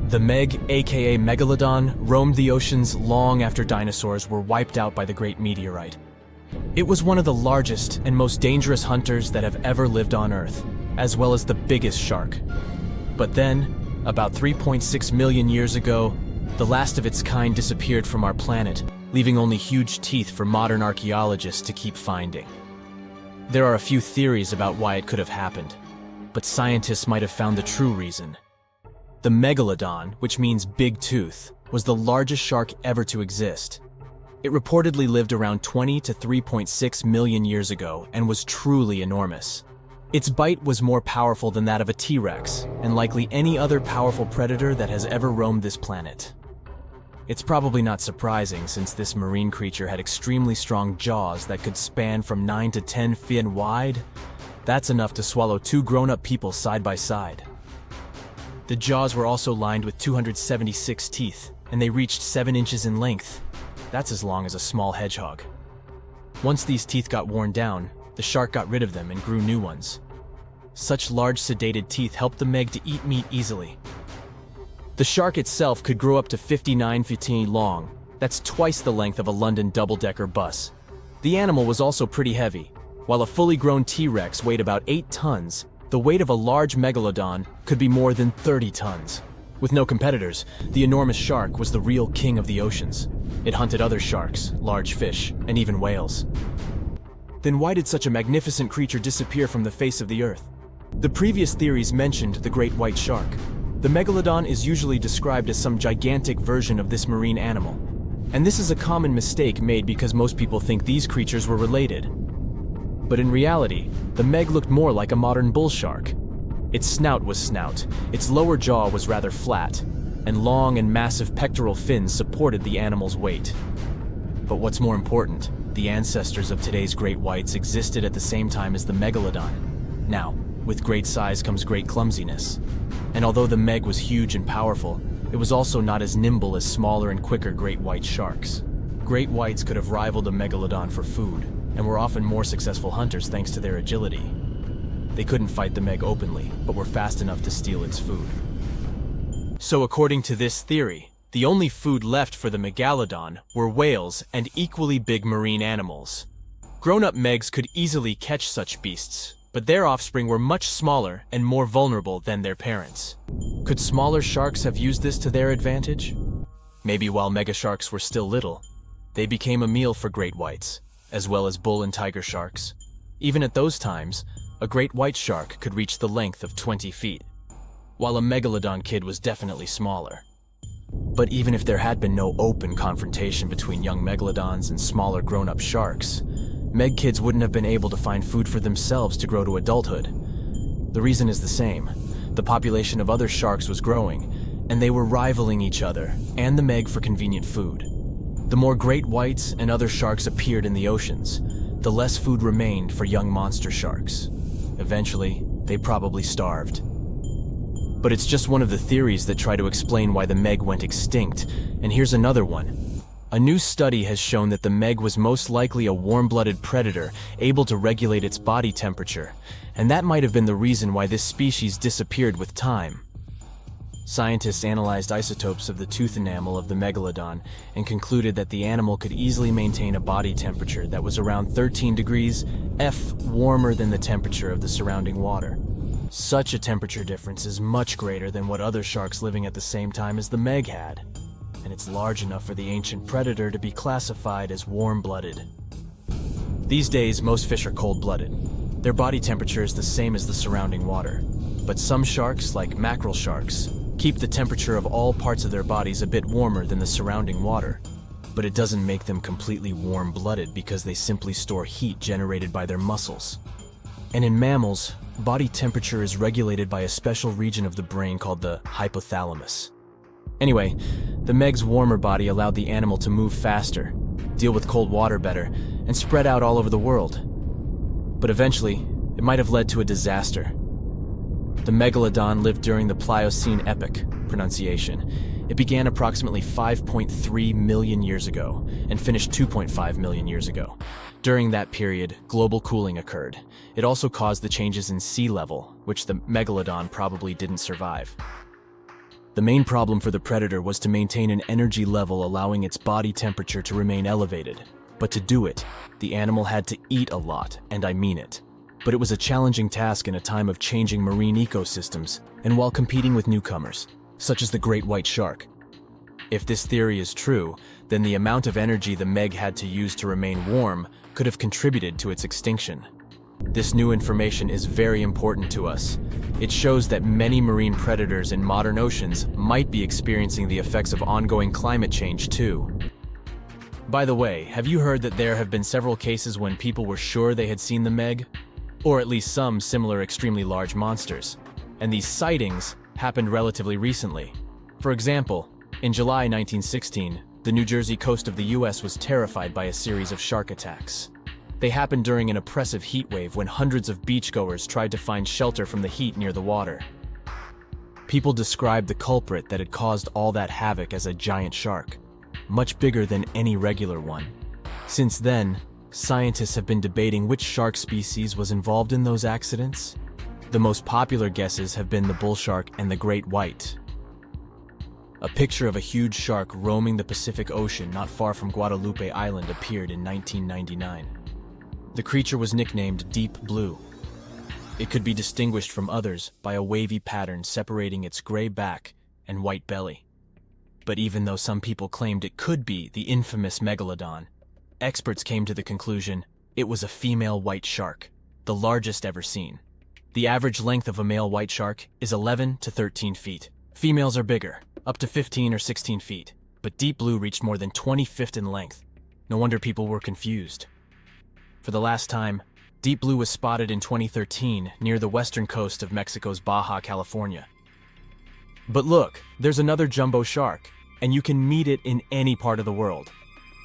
The Meg, aka Megalodon, roamed the oceans long after dinosaurs were wiped out by the Great Meteorite. It was one of the largest and most dangerous hunters that have ever lived on Earth, as well as the biggest shark. But then, about 3.6 million years ago, the last of its kind disappeared from our planet, leaving only huge teeth for modern archaeologists to keep finding. There are a few theories about why it could have happened, but scientists might have found the true reason. The Megalodon, which means big tooth, was the largest shark ever to exist. It reportedly lived around 20 to 3.6 million years ago and was truly enormous. Its bite was more powerful than that of a T-Rex, and likely any other powerful predator that has ever roamed this planet. It's probably not surprising, since this marine creature had extremely strong jaws that could span from 9 to 10 feet wide. That's enough to swallow two grown-up people side by side. The jaws were also lined with 276 teeth, and they reached 7 inches in length. That's as long as a small hedgehog. Once these teeth got worn down, the shark got rid of them and grew new ones. Such large sedated teeth helped the Meg to eat meat easily. The shark itself could grow up to 59 feet long. That's twice the length of a London double-decker bus. The animal was also pretty heavy. While a fully grown T-Rex weighed about 8 tons, the weight of a large Megalodon could be more than 30 tons. With no competitors, the enormous shark was the real king of the oceans. It hunted other sharks, large fish, and even whales. Then why did such a magnificent creature disappear from the face of the earth? The previous theories mentioned the great white shark. The Megalodon is usually described as some gigantic version of this marine animal. And this is a common mistake made because most people think these creatures were related. But in reality, the Meg looked more like a modern bull shark. Its snout was snout, its lower jaw was rather flat, and long and massive pectoral fins supported the animal's weight. But what's more important, the ancestors of today's great whites existed at the same time as the Megalodon. Now, with great size comes great clumsiness. And although the Meg was huge and powerful, it was also not as nimble as smaller and quicker great white sharks. Great whites could have rivaled a Megalodon for food, and were often more successful hunters thanks to their agility. They couldn't fight the Meg openly, but were fast enough to steal its food. So according to this theory, the only food left for the Megalodon were whales and equally big marine animals. Grown-up Megs could easily catch such beasts, but their offspring were much smaller and more vulnerable than their parents. Could smaller sharks have used this to their advantage? Maybe while megasharks were still little, they became a meal for great whites, as well as bull and tiger sharks. Even at those times, a great white shark could reach the length of 20 feet, while a Megalodon kid was definitely smaller. But even if there had been no open confrontation between young Megalodons and smaller grown-up sharks, Meg kids wouldn't have been able to find food for themselves to grow to adulthood. The reason is the same. The population of other sharks was growing, and they were rivaling each other and the Meg for convenient food. The more great whites and other sharks appeared in the oceans, the less food remained for young monster sharks. Eventually, they probably starved. But it's just one of the theories that try to explain why the Meg went extinct, and here's another one. A new study has shown that the Meg was most likely a warm-blooded predator able to regulate its body temperature, and that might have been the reason why this species disappeared with time. Scientists analyzed isotopes of the tooth enamel of the Megalodon and concluded that the animal could easily maintain a body temperature that was around 13 degrees F warmer than the temperature of the surrounding water. Such a temperature difference is much greater than what other sharks living at the same time as the Meg had, and it's large enough for the ancient predator to be classified as warm-blooded. These days, most fish are cold-blooded. Their body temperature is the same as the surrounding water, but some sharks, like mackerel sharks, keep the temperature of all parts of their bodies a bit warmer than the surrounding water. But it doesn't make them completely warm-blooded because they simply store heat generated by their muscles. And in mammals, body temperature is regulated by a special region of the brain called the hypothalamus. Anyway, the Meg's warmer body allowed the animal to move faster, deal with cold water better, and spread out all over the world. But eventually, it might have led to a disaster. The Megalodon lived during the Pliocene epoch, pronunciation. It began approximately 5.3 million years ago and finished 2.5 million years ago. During that period, global cooling occurred. It also caused the changes in sea level, which the Megalodon probably didn't survive. The main problem for the predator was to maintain an energy level allowing its body temperature to remain elevated. But to do it, the animal had to eat a lot, and I mean it. But it was a challenging task in a time of changing marine ecosystems and while competing with newcomers, such as the great white shark. If this theory is true, then the amount of energy the Meg had to use to remain warm could have contributed to its extinction. This new information is very important to us. It shows that many marine predators in modern oceans might be experiencing the effects of ongoing climate change too. By the way, have you heard that there have been several cases when people were sure they had seen the Meg? Or at least some similar extremely large monsters. And these sightings happened relatively recently. For example, in July 1916, the New Jersey coast of the US was terrified by a series of shark attacks. They happened during an oppressive heat wave when hundreds of beachgoers tried to find shelter from the heat near the water. People described the culprit that had caused all that havoc as a giant shark, much bigger than any regular one. Since then, scientists have been debating which shark species was involved in those accidents. The most popular guesses have been the bull shark and the great white. A picture of a huge shark roaming the Pacific Ocean not far from Guadalupe Island appeared in 1999. The creature was nicknamed Deep Blue. It could be distinguished from others by a wavy pattern separating its gray back and white belly. But even though some people claimed it could be the infamous Megalodon, experts came to the conclusion it was a female white shark, the largest ever seen. The average length of a male white shark is 11 to 13 feet. Females are bigger, up to 15 or 16 feet, but Deep Blue reached more than 20 feet in length. No wonder people were confused. For the last time, Deep Blue was spotted in 2013 near the western coast of Mexico's Baja California. But look, there's another jumbo shark, and you can meet it in any part of the world.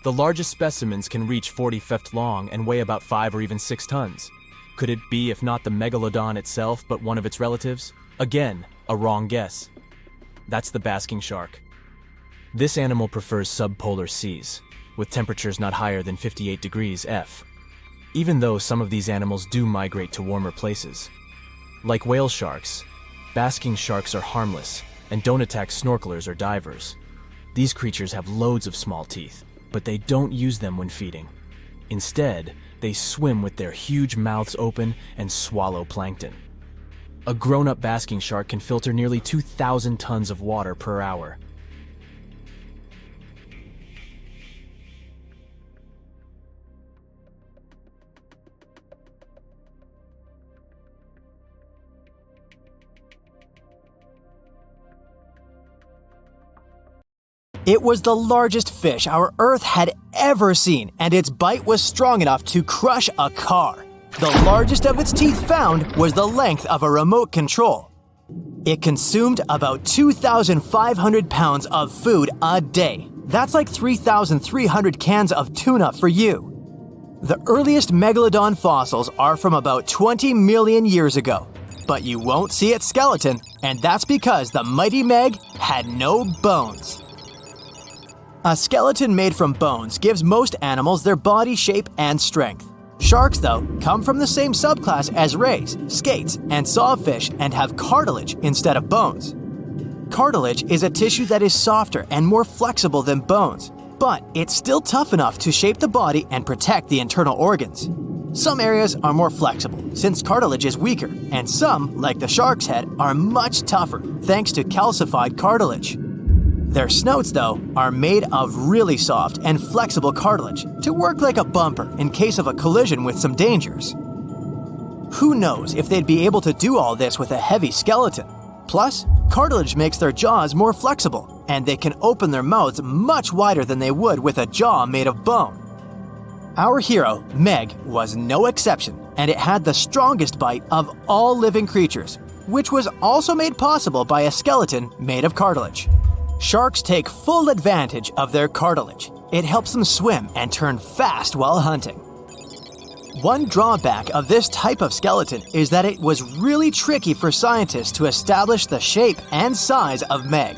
The largest specimens can reach 40 feet long and weigh about 5 or even 6 tons. Could it be, if not the Megalodon itself, but one of its relatives? Again, a wrong guess. That's the basking shark. This animal prefers subpolar seas, with temperatures not higher than 58 degrees F. Even though some of these animals do migrate to warmer places. Like whale sharks, basking sharks are harmless and don't attack snorkelers or divers. These creatures have loads of small teeth, but they don't use them when feeding. Instead, they swim with their huge mouths open and swallow plankton. A grown-up basking shark can filter nearly 2,000 tons of water per hour. It was the largest fish our Earth had ever seen, and its bite was strong enough to crush a car. The largest of its teeth found was the length of a remote control. It consumed about 2,500 pounds of food a day. That's like 3,300 cans of tuna for you. The earliest Megalodon fossils are from about 20 million years ago, but you won't see its skeleton, and that's because the mighty Meg had no bones. A skeleton made from bones gives most animals their body shape and strength. Sharks, though, come from the same subclass as rays, skates, and sawfish and have cartilage instead of bones. Cartilage is a tissue that is softer and more flexible than bones, but it's still tough enough to shape the body and protect the internal organs. Some areas are more flexible, since cartilage is weaker, and some, like the shark's head, are much tougher, thanks to calcified cartilage. Their snouts, though, are made of really soft and flexible cartilage to work like a bumper in case of a collision with some dangers. Who knows if they'd be able to do all this with a heavy skeleton? Plus, cartilage makes their jaws more flexible, and they can open their mouths much wider than they would with a jaw made of bone. Our hero, Meg, was no exception, and it had the strongest bite of all living creatures, which was also made possible by a skeleton made of cartilage. Sharks take full advantage of their cartilage. It helps them swim and turn fast while hunting. One drawback of this type of skeleton is that it was really tricky for scientists to establish the shape and size of Meg.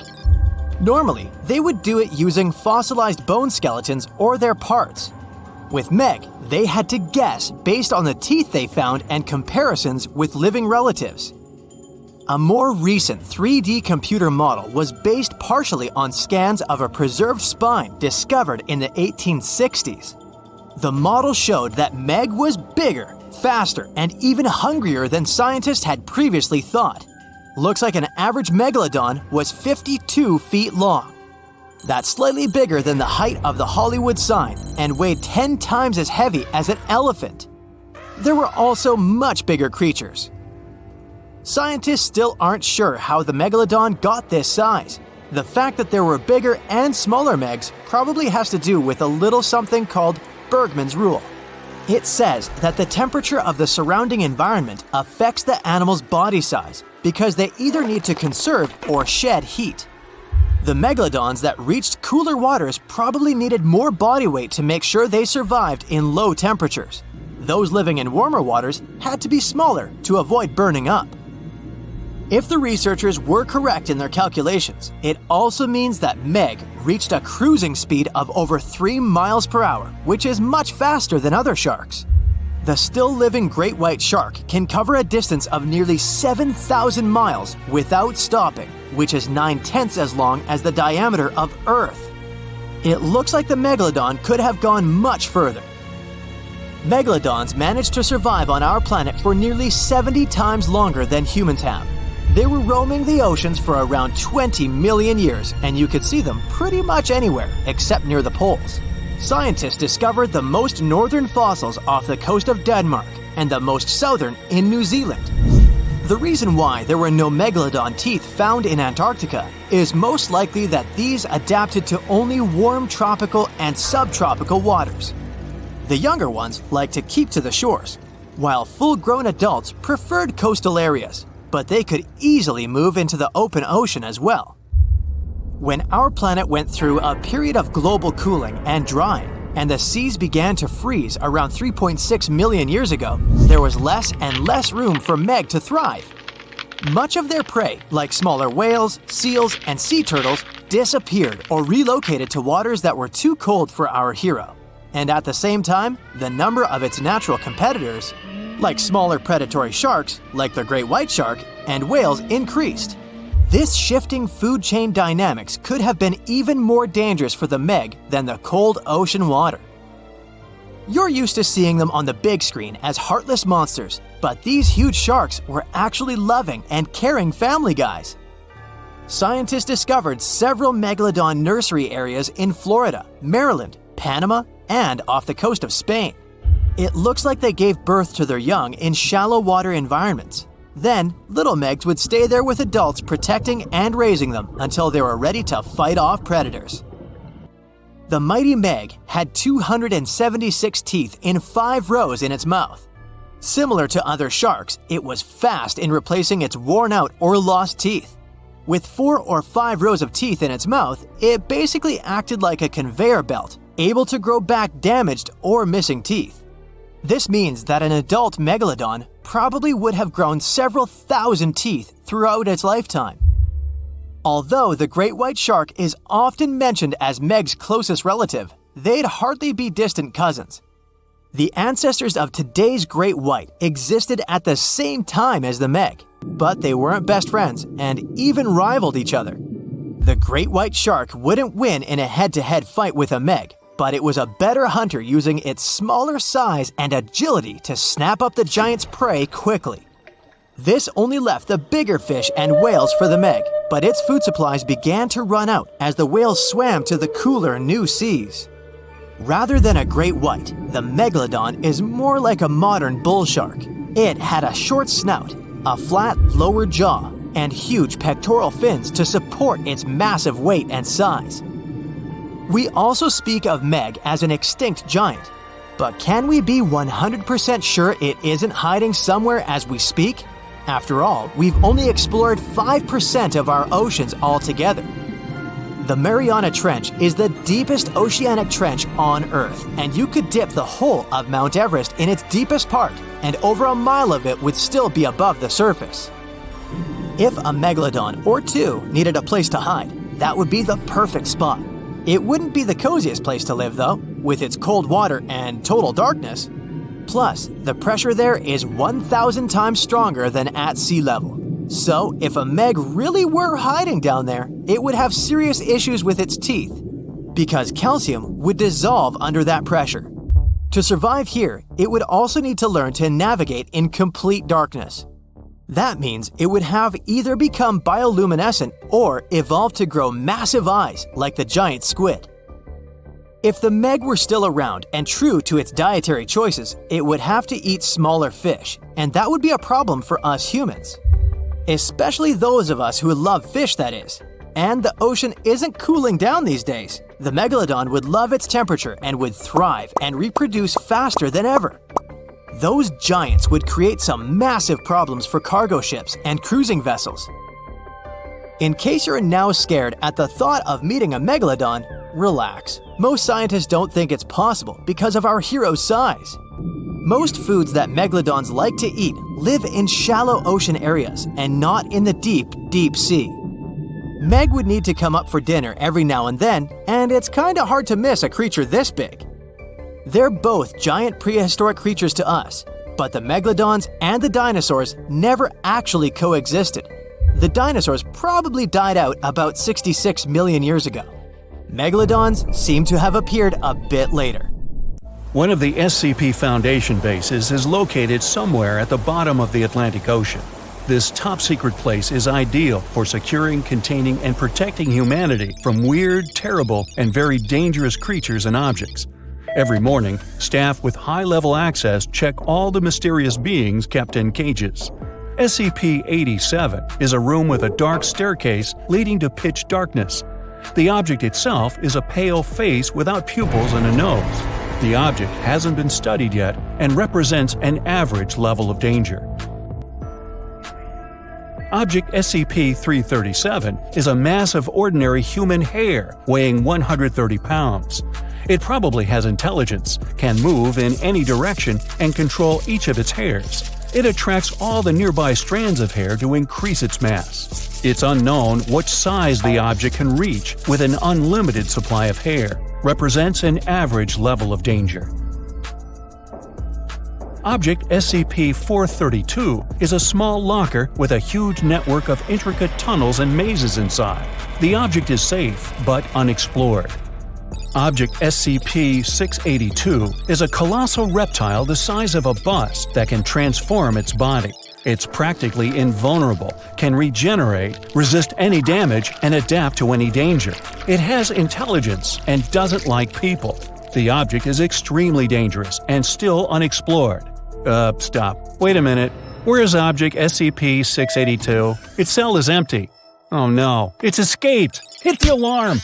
Normally, they would do it using fossilized bone skeletons or their parts. With Meg, they had to guess based on the teeth they found and comparisons with living relatives. A more recent 3D computer model was based partially on scans of a preserved spine discovered in the 1860s. The model showed that Meg was bigger, faster, and even hungrier than scientists had previously thought. Looks like an average megalodon was 52 feet long. That's slightly bigger than the height of the Hollywood sign and weighed 10 times as heavy as an elephant. There were also much bigger creatures. Scientists still aren't sure how the megalodon got this size. The fact that there were bigger and smaller megs probably has to do with a little something called Bergmann's rule. It says that the temperature of the surrounding environment affects the animal's body size because they either need to conserve or shed heat. The megalodons that reached cooler waters probably needed more body weight to make sure they survived in low temperatures. Those living in warmer waters had to be smaller to avoid burning up. If the researchers were correct in their calculations, it also means that Meg reached a cruising speed of over 3 miles per hour, which is much faster than other sharks. The still-living great white shark can cover a distance of nearly 7,000 miles without stopping, which is 9/10 as long as the diameter of Earth. It looks like the megalodon could have gone much further. Megalodons managed to survive on our planet for nearly 70 times longer than humans have. They were roaming the oceans for around 20 million years, and you could see them pretty much anywhere except near the poles. Scientists discovered the most northern fossils off the coast of Denmark and the most southern in New Zealand. The reason why there were no megalodon teeth found in Antarctica is most likely that these adapted to only warm tropical and subtropical waters. The younger ones like to keep to the shores, while full-grown adults preferred coastal areas, but they could easily move into the open ocean as well. When our planet went through a period of global cooling and drying, and the seas began to freeze around 3.6 million years ago, there was less and less room for Meg to thrive. Much of their prey, like smaller whales, seals, and sea turtles, disappeared or relocated to waters that were too cold for our hero. And at the same time, the number of its natural competitors, like smaller predatory sharks, like the great white shark, and whales, increased. This shifting food chain dynamics could have been even more dangerous for the Meg than the cold ocean water. You're used to seeing them on the big screen as heartless monsters, but these huge sharks were actually loving and caring family guys. Scientists discovered several megalodon nursery areas in Florida, Maryland, Panama, and off the coast of Spain. It looks like they gave birth to their young in shallow water environments. Then, little Megs would stay there with adults protecting and raising them until they were ready to fight off predators. The mighty Meg had 276 teeth in 5 rows in its mouth. Similar to other sharks, it was fast in replacing its worn-out or lost teeth. With 4 or 5 rows of teeth in its mouth, it basically acted like a conveyor belt, able to grow back damaged or missing teeth. This means that an adult megalodon probably would have grown several thousand teeth throughout its lifetime. Although the great white shark is often mentioned as Meg's closest relative, they'd hardly be distant cousins. The ancestors of today's great white existed at the same time as the Meg, but they weren't best friends and even rivaled each other. The great white shark wouldn't win in a head-to-head fight with a Meg, but it was a better hunter using its smaller size and agility to snap up the giant's prey quickly. This only left the bigger fish and whales for the Meg, but its food supplies began to run out as the whales swam to the cooler new seas. Rather than a great white, the megalodon is more like a modern bull shark. It had a short snout, a flat lower jaw, and huge pectoral fins to support its massive weight and size. We also speak of Meg as an extinct giant, but can we be 100% sure it isn't hiding somewhere as we speak? After all, we've only explored 5% of our oceans altogether. The Mariana Trench is the deepest oceanic trench on Earth, and you could dip the whole of Mount Everest in its deepest part, and over a mile of it would still be above the surface. If a megalodon or two needed a place to hide, that would be the perfect spot. It wouldn't be the coziest place to live, though, with its cold water and total darkness. Plus, the pressure there is 1,000 times stronger than at sea level. So, if a Meg really were hiding down there, it would have serious issues with its teeth, because calcium would dissolve under that pressure. To survive here, it would also need to learn to navigate in complete darkness. That means it would have either become bioluminescent or evolve to grow massive eyes like the giant squid. If the Meg were still around and true to its dietary choices, it would have to eat smaller fish, and that would be a problem for us humans. Especially those of us who love fish, that is. And the ocean isn't cooling down these days. The Megalodon would love its temperature and would thrive and reproduce faster than ever. Those giants would create some massive problems for cargo ships and cruising vessels. In case you're now scared at the thought of meeting a Megalodon, relax. Most scientists don't think it's possible because of our hero's size. Most foods that Megalodons like to eat live in shallow ocean areas and not in the deep, deep sea. Meg would need to come up for dinner every now and then, and it's kinda hard to miss a creature this big. They're both giant prehistoric creatures to us, but the Megalodons and the dinosaurs never actually coexisted. The dinosaurs probably died out about 66 million years ago. Megalodons seem to have appeared a bit later. One of the SCP Foundation bases is located somewhere at the bottom of the Atlantic Ocean. This top-secret place is ideal for securing, containing, and protecting humanity from weird, terrible, and very dangerous creatures and objects. Every morning, staff with high-level access check all the mysterious beings kept in cages. SCP-87 is a room with a dark staircase leading to pitch darkness. The object itself is a pale face without pupils and a nose. The object hasn't been studied yet and represents an average level of danger. Object SCP-337 is a mass of ordinary human hair weighing 130 pounds. It probably has intelligence, can move in any direction, and control each of its hairs. It attracts all the nearby strands of hair to increase its mass. It's unknown what size the object can reach with an unlimited supply of hair. Represents an average level of danger. Object SCP-432 is a small locker with a huge network of intricate tunnels and mazes inside. The object is safe, but unexplored. Object SCP-682 is a colossal reptile the size of a bus that can transform its body. It's practically invulnerable, can regenerate, resist any damage, and adapt to any danger. It has intelligence and doesn't like people. The object is extremely dangerous and still unexplored. Stop. Wait a minute. Where is Object SCP-682? Its cell is empty. Oh no, it's escaped! Hit the alarm!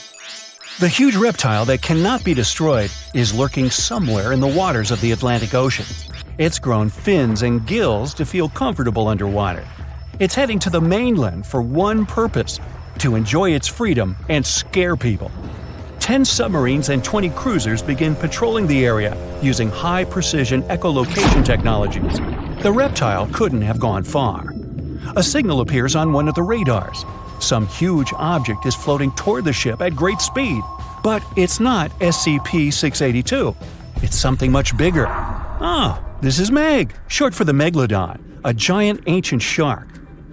The huge reptile that cannot be destroyed is lurking somewhere in the waters of the Atlantic Ocean. It's grown fins and gills to feel comfortable underwater. It's heading to the mainland for one purpose: to enjoy its freedom and scare people. 10 submarines and 20 cruisers begin patrolling the area using high-precision echolocation technologies. The reptile couldn't have gone far. A signal appears on one of the radars. Some huge object is floating toward the ship at great speed. But it's not SCP-682. It's something much bigger. Ah, this is Meg, short for the Megalodon, a giant ancient shark.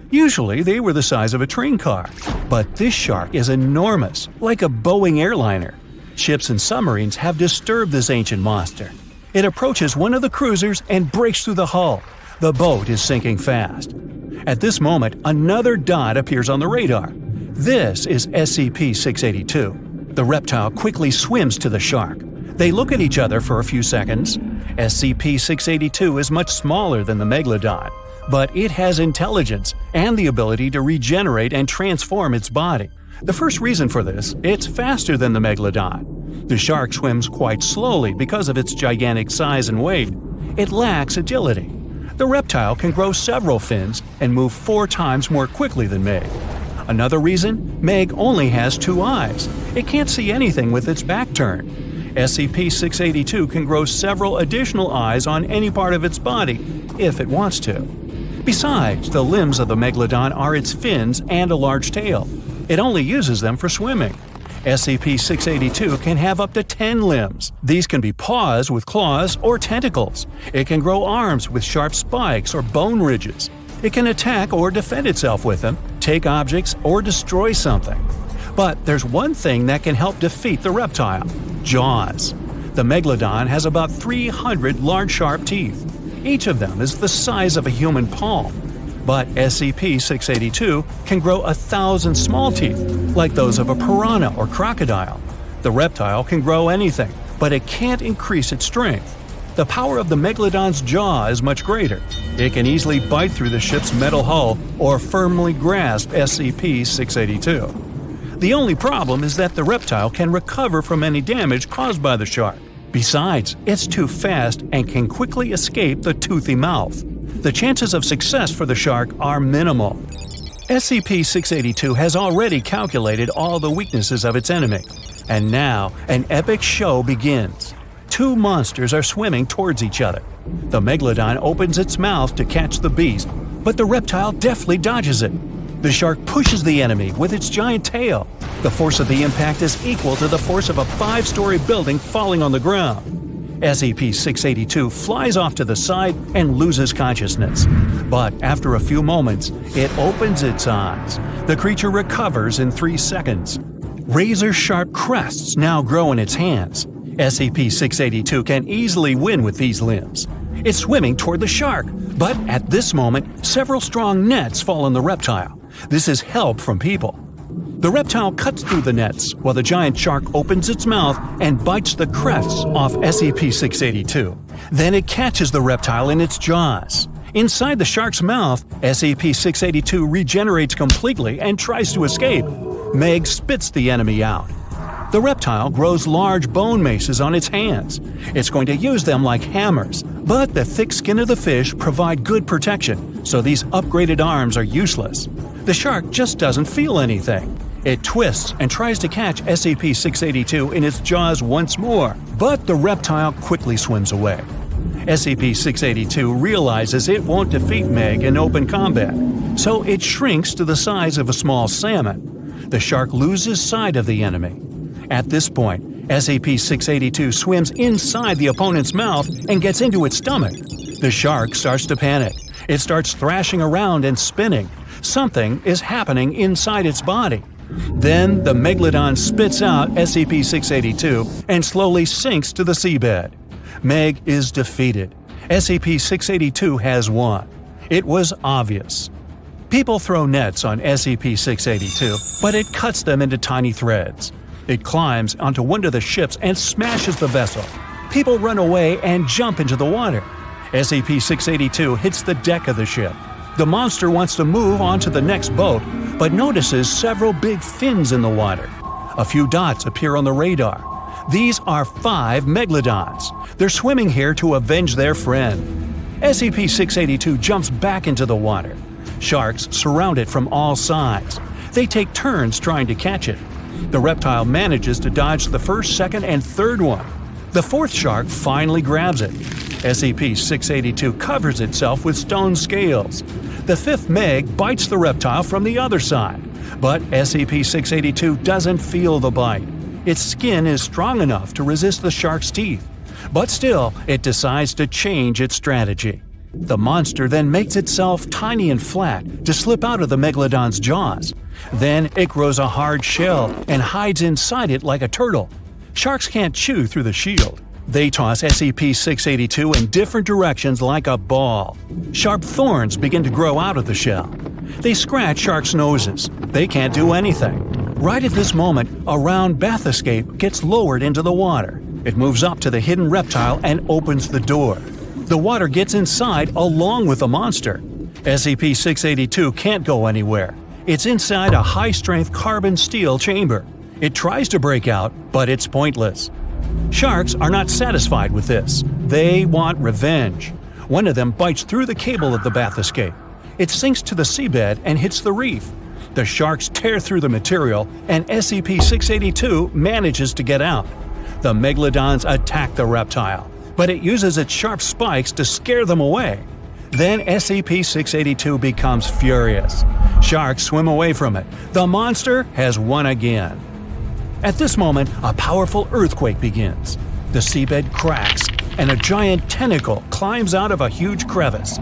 Usually they were the size of a train car, but this shark is enormous, like a Boeing airliner. Ships and submarines have disturbed this ancient monster. It approaches one of the cruisers and breaks through the hull. The boat is sinking fast. At this moment, another dot appears on the radar. This is SCP-682. The reptile quickly swims to the shark. They look at each other for a few seconds. SCP-682 is much smaller than the Megalodon, but it has intelligence and the ability to regenerate and transform its body. The first reason for this, it's faster than the Megalodon. The shark swims quite slowly because of its gigantic size and weight. It lacks agility. The reptile can grow several fins and move 4 times more quickly than Meg. Another reason, Meg only has 2 eyes. It can't see anything with its back turned. SCP-682 can grow several additional eyes on any part of its body, if it wants to. Besides, the limbs of the Megalodon are its fins and a large tail. It only uses them for swimming. SCP-682 can have up to 10 limbs. These can be paws with claws or tentacles. It can grow arms with sharp spikes or bone ridges. It can attack or defend itself with them, take objects, or destroy something. But there's one thing that can help defeat the reptile: jaws. The Megalodon has about 300 large sharp teeth. Each of them is the size of a human palm. But SCP-682 can grow 1,000 small teeth, like those of a piranha or crocodile. The reptile can grow anything, but it can't increase its strength. The power of the Megalodon's jaw is much greater. It can easily bite through the ship's metal hull or firmly grasp SCP-682. The only problem is that the reptile can recover from any damage caused by the shark. Besides, it's too fast and can quickly escape the toothy mouth. The chances of success for the shark are minimal. SCP-682 has already calculated all the weaknesses of its enemy. And now, an epic show begins. Two monsters are swimming towards each other. The Megalodon opens its mouth to catch the beast, but the reptile deftly dodges it. The shark pushes the enemy with its giant tail. The force of the impact is equal to the force of a 5-story building falling on the ground. SCP-682 flies off to the side and loses consciousness. But after a few moments, it opens its eyes. The creature recovers in 3 seconds. Razor-sharp crests now grow in its hands. SCP-682 can easily win with these limbs. It's swimming toward the shark, but at this moment, several strong nets fall on the reptile. This is help from people. The reptile cuts through the nets, while the giant shark opens its mouth and bites the crests off SCP-682. Then it catches the reptile in its jaws. Inside the shark's mouth, SCP-682 regenerates completely and tries to escape. Meg spits the enemy out. The reptile grows large bone maces on its hands. It's going to use them like hammers, but the thick skin of the fish provide good protection, so these upgraded arms are useless. The shark just doesn't feel anything. It twists and tries to catch SCP-682 in its jaws once more, but the reptile quickly swims away. SCP-682 realizes it won't defeat Meg in open combat, so it shrinks to the size of a small salmon. The shark loses sight of the enemy. At this point, SCP-682 swims inside the opponent's mouth and gets into its stomach. The shark starts to panic. It starts thrashing around and spinning. Something is happening inside its body. Then the Megalodon spits out SCP-682 and slowly sinks to the seabed. Meg is defeated. SCP-682 has won. It was obvious. People throw nets on SCP-682, but it cuts them into tiny threads. It climbs onto one of the ships and smashes the vessel. People run away and jump into the water. SCP-682 hits the deck of the ship. The monster wants to move on to the next boat, but notices several big fins in the water. A few dots appear on the radar. These are 5 Megalodons. They're swimming here to avenge their friend. SCP-682 jumps back into the water. Sharks surround it from all sides. They take turns trying to catch it. The reptile manages to dodge the first, second, and third one. The fourth shark finally grabs it. SCP-682 covers itself with stone scales. The fifth Meg bites the reptile from the other side, but SCP-682 doesn't feel the bite. Its skin is strong enough to resist the shark's teeth, but still, it decides to change its strategy. The monster then makes itself tiny and flat to slip out of the Megalodon's jaws. Then it grows a hard shell and hides inside it like a turtle. Sharks can't chew through the shield. They toss SCP-682 in different directions like a ball. Sharp thorns begin to grow out of the shell. They scratch sharks' noses. They can't do anything. Right at this moment, a round bath escape gets lowered into the water. It moves up to the hidden reptile and opens the door. The water gets inside along with the monster. SCP-682 can't go anywhere. It's inside a high-strength carbon steel chamber. It tries to break out, but it's pointless. Sharks are not satisfied with this. They want revenge. One of them bites through the cable of the bath escape. It sinks to the seabed and hits the reef. The sharks tear through the material, and SCP-682 manages to get out. The Megalodons attack the reptile, but it uses its sharp spikes to scare them away. Then SCP-682 becomes furious. Sharks swim away from it. The monster has won again. At this moment, a powerful earthquake begins. The seabed cracks. and a giant tentacle climbs out of a huge crevice.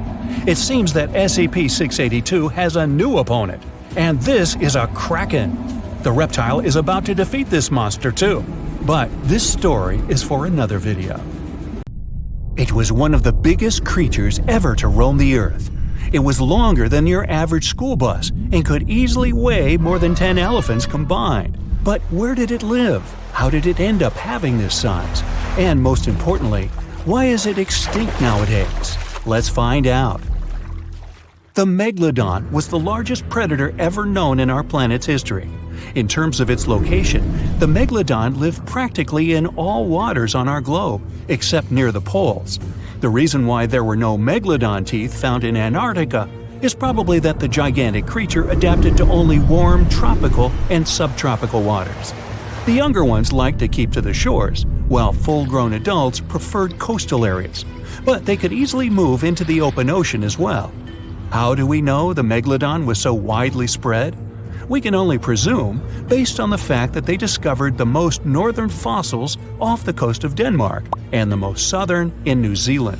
It seems that SCP-682 has a new opponent, and this is a Kraken. The reptile is about to defeat this monster too. But this story is for another video. It was one of the biggest creatures ever to roam the Earth. It was longer than your average school bus and could easily weigh more than 10 elephants combined. But where did it live? How did it end up having this size? And most importantly, why is it extinct nowadays? Let's find out. The Megalodon was the largest predator ever known in our planet's history. In terms of its location, the Megalodon lived practically in all waters on our globe, except near the poles. The reason why there were no Megalodon teeth found in Antarctica is probably that the gigantic creature adapted to only warm tropical and subtropical waters. The younger ones liked to keep to the shores, while full-grown adults preferred coastal areas, but they could easily move into the open ocean as well. How do we know the Megalodon was so widely spread? We can only presume, based on the fact that they discovered the most northern fossils off the coast of Denmark and the most southern in New Zealand.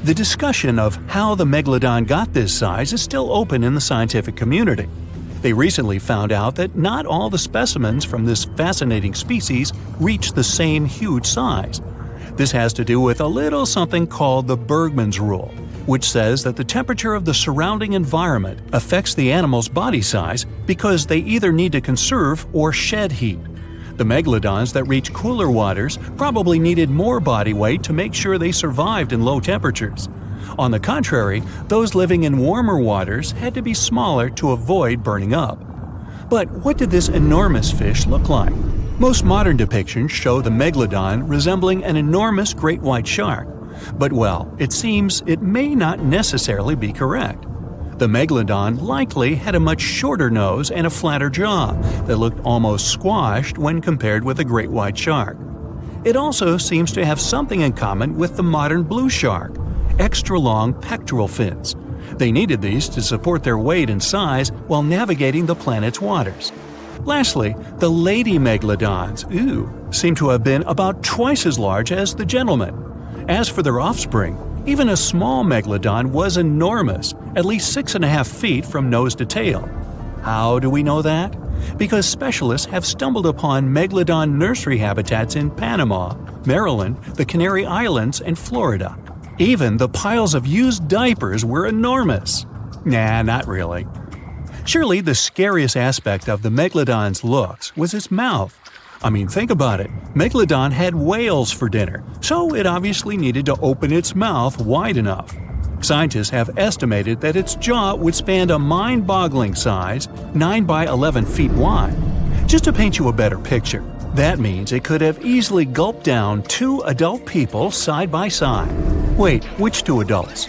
The discussion of how the Megalodon got this size is still open in the scientific community. They recently found out that not all the specimens from this fascinating species reach the same huge size. This has to do with a little something called the Bergmann's rule, which says that the temperature of the surrounding environment affects the animal's body size because they either need to conserve or shed heat. The megalodons that reach cooler waters probably needed more body weight to make sure they survived in low temperatures. On the contrary, those living in warmer waters had to be smaller to avoid burning up. But what did this enormous fish look like? Most modern depictions show the megalodon resembling an enormous great white shark. But well, it seems it may not necessarily be correct. The Megalodon likely had a much shorter nose and a flatter jaw that looked almost squashed when compared with a great white shark. It also seems to have something in common with the modern blue shark: extra-long pectoral fins. They needed these to support their weight and size while navigating the planet's waters. Lastly, the lady megalodons, seem to have been about twice as large as the gentlemen. As for their offspring, even a small megalodon was enormous, at least 6.5 feet from nose to tail. How do we know that? Because specialists have stumbled upon megalodon nursery habitats in Panama, Maryland, the Canary Islands, and Florida. Even the piles of used diapers were enormous. Nah, not really. Surely the scariest aspect of the megalodon's looks was its mouth. I mean, think about it. Megalodon had whales for dinner, so it obviously needed to open its mouth wide enough. Scientists have estimated that its jaw would span a mind-boggling size, 9 by 11 feet wide. Just to paint you a better picture, that means it could have easily gulped down 2 adult people side by side. Wait, which 2 adults?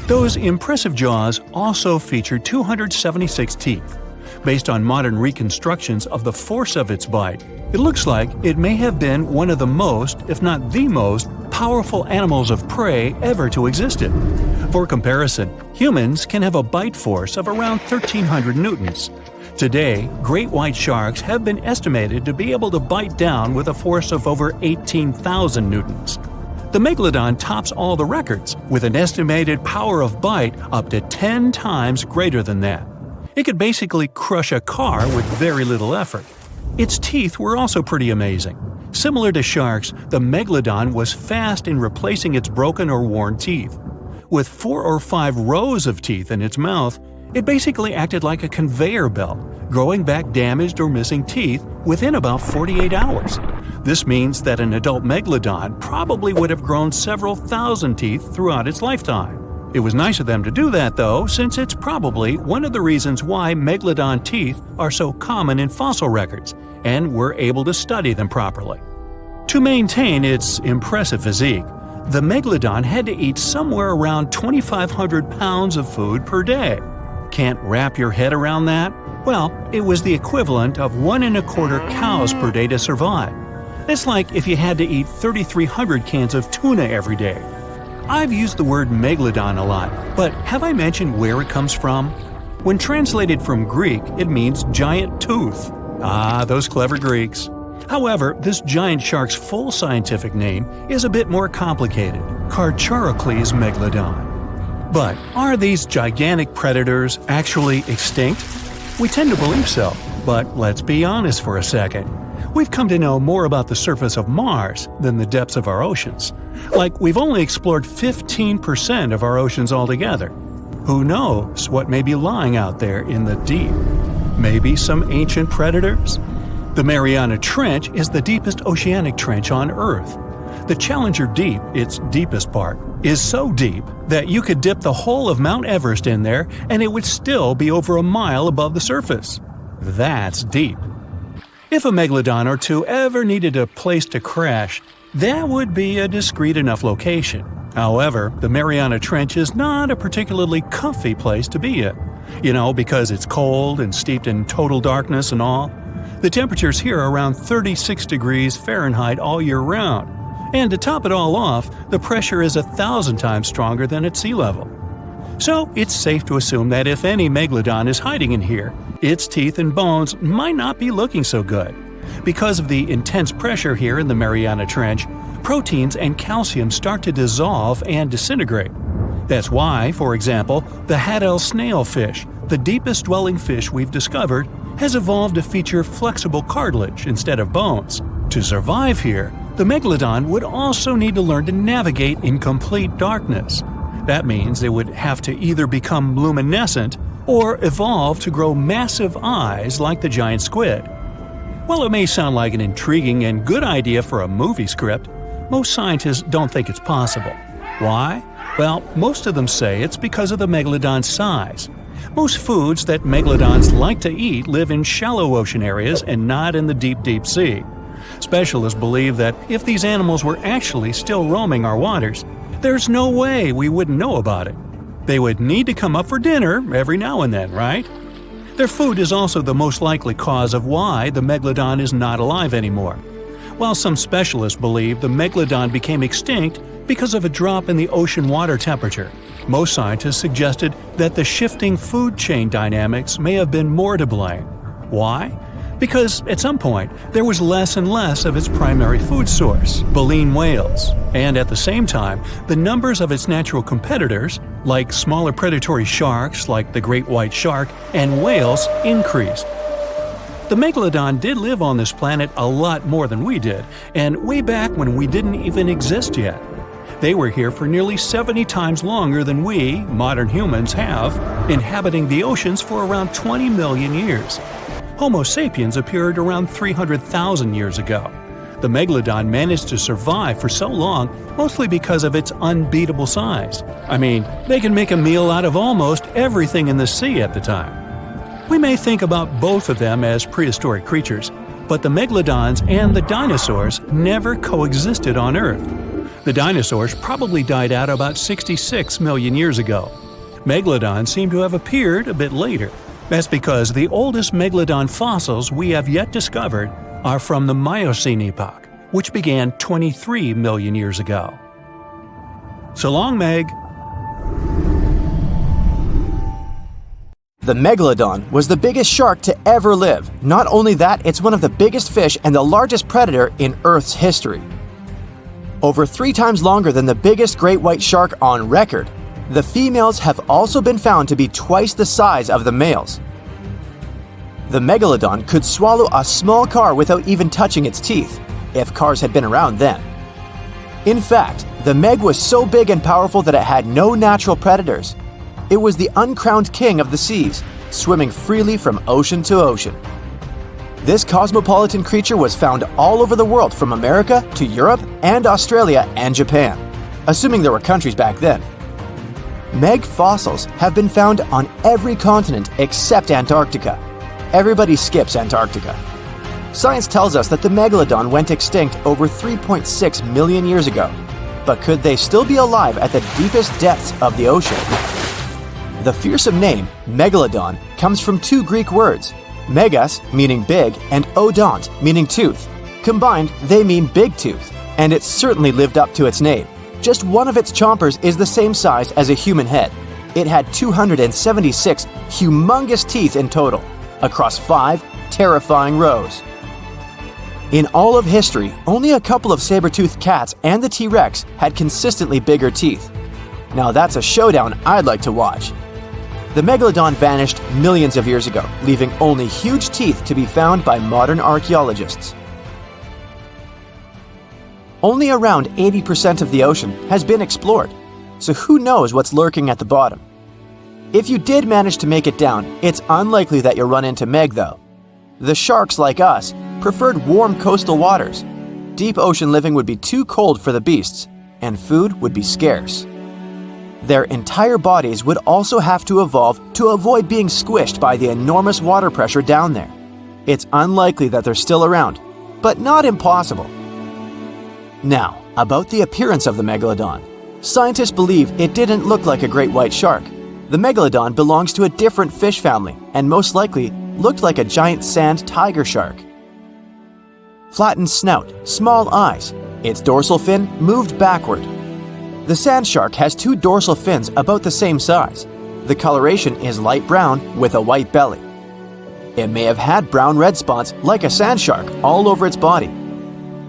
Those impressive jaws also feature 276 teeth. Based on modern reconstructions of the force of its bite, it looks like it may have been one of the most, if not the most, powerful animals of prey ever to exist. For comparison, humans can have a bite force of around 1,300 newtons. Today, great white sharks have been estimated to be able to bite down with a force of over 18,000 newtons. The Megalodon tops all the records, with an estimated power of bite up to 10 times greater than that. It could basically crush a car with very little effort. Its teeth were also pretty amazing. Similar to sharks, the Megalodon was fast in replacing its broken or worn teeth. With 4 or 5 rows of teeth in its mouth, it basically acted like a conveyor belt, growing back damaged or missing teeth within about 48 hours. This means that an adult Megalodon probably would have grown several thousand teeth throughout its lifetime. It was nice of them to do that, though, since it's probably one of the reasons why Megalodon teeth are so common in fossil records, and we're able to study them properly. To maintain its impressive physique, the Megalodon had to eat somewhere around 2,500 pounds of food per day. Can't wrap your head around that? Well, it was the equivalent of 1 1/4 cows per day to survive. It's like if you had to eat 3,300 cans of tuna every day. I've used the word Megalodon a lot, but have I mentioned where it comes from? When translated from Greek, it means giant tooth. Ah, those clever Greeks. However, this giant shark's full scientific name is a bit more complicated: Cartilage megalodon. But are these gigantic predators actually extinct? We tend to believe so, but let's be honest for a second. We've come to know more about the surface of Mars than the depths of our oceans. Like, we've only explored 15% of our oceans altogether. Who knows what may be lying out there in the deep? Maybe some ancient predators? The Mariana Trench is the deepest oceanic trench on Earth. The Challenger Deep, its deepest part, is so deep that you could dip the whole of Mount Everest in there and it would still be over a mile above the surface. That's deep. If a megalodon or two ever needed a place to crash, that would be a discreet enough location. However, the Mariana Trench is not a particularly comfy place to be in. Because it's cold and steeped in total darkness and all. The temperatures here are around 36 degrees Fahrenheit all year round. And to top it all off, the pressure is 1,000 times stronger than at sea level. So it's safe to assume that if any megalodon is hiding in here, its teeth and bones might not be looking so good. Because of the intense pressure here in the Mariana Trench, proteins and calcium start to dissolve and disintegrate. That's why, for example, the Hadel snailfish, the deepest dwelling fish we've discovered, has evolved to feature flexible cartilage instead of bones. To survive here, the megalodon would also need to learn to navigate in complete darkness. That means it would have to either become luminescent or evolve to grow massive eyes like the giant squid. While it may sound like an intriguing and good idea for a movie script, most scientists don't think it's possible. Why? Well, most of them say it's because of the megalodon's size. Most foods that megalodons like to eat live in shallow ocean areas and not in the deep, deep sea. Specialists believe that if these animals were actually still roaming our waters, there's no way we wouldn't know about it. They would need to come up for dinner every now and then, right? Their food is also the most likely cause of why the megalodon is not alive anymore. While some specialists believe the megalodon became extinct because of a drop in the ocean water temperature, most scientists suggested that the shifting food chain dynamics may have been more to blame. Why? Because at some point, there was less and less of its primary food source, baleen whales, and at the same time, the numbers of its natural competitors, like smaller predatory sharks like the great white shark and whales, increased. The megalodon did live on this planet a lot more than we did, and way back when we didn't even exist yet. They were here for nearly 70 times longer than we, modern humans, have, inhabiting the oceans for around 20 million years. Homo sapiens appeared around 300,000 years ago. The megalodon managed to survive for so long mostly because of its unbeatable size. I mean, they can make a meal out of almost everything in the sea at the time. We may think about both of them as prehistoric creatures, but the megalodons and the dinosaurs never coexisted on Earth. The dinosaurs probably died out about 66 million years ago. Megalodons seem to have appeared a bit later. That's because the oldest megalodon fossils we have yet discovered are from the Miocene epoch, which began 23 million years ago. So long, Meg. The Megalodon was the biggest shark to ever live. Not only that, it's one of the biggest fish and the largest predator in Earth's history. Over 3 times longer than the biggest great white shark on record. The females have also been found to be twice the size of the males. The Megalodon could swallow a small car without even touching its teeth, if cars had been around then. In fact, the Meg was so big and powerful that it had no natural predators. It was the uncrowned king of the seas, swimming freely from ocean to ocean. This cosmopolitan creature was found all over the world, from America to Europe and Australia and Japan, assuming there were countries back then. Meg fossils have been found on every continent except Antarctica. Everybody skips Antarctica. Science tells us that the Megalodon went extinct over 3.6 million years ago. But could they still be alive at the deepest depths of the ocean? The fearsome name, Megalodon, comes from 2 Greek words, megas, meaning big, and odont, meaning tooth. Combined, they mean big tooth, and it certainly lived up to its name. Just one of its chompers is the same size as a human head. It had 276 humongous teeth in total, across 5 terrifying rows. In all of history, only a couple of saber-toothed cats and the T-Rex had consistently bigger teeth. Now that's a showdown I'd like to watch. The Megalodon vanished millions of years ago, leaving only huge teeth to be found by modern archaeologists. Only around 80% of the ocean has been explored, so who knows what's lurking at the bottom. If you did manage to make it down, it's unlikely that you'll run into Meg though. The sharks, like us, preferred warm coastal waters. Deep ocean living would be too cold for the beasts, and food would be scarce. Their entire bodies would also have to evolve to avoid being squished by the enormous water pressure down there. It's unlikely that they're still around, but not impossible. Now, about the appearance of the Megalodon. Scientists believe it didn't look like a great white shark. The Megalodon belongs to a different fish family and most likely looked like a giant sand tiger shark. Flattened snout, small eyes. Its dorsal fin moved backward. The sand shark has two dorsal fins about the same size. The coloration is light brown with a white belly. It may have had brown-red spots like a sand shark all over its body.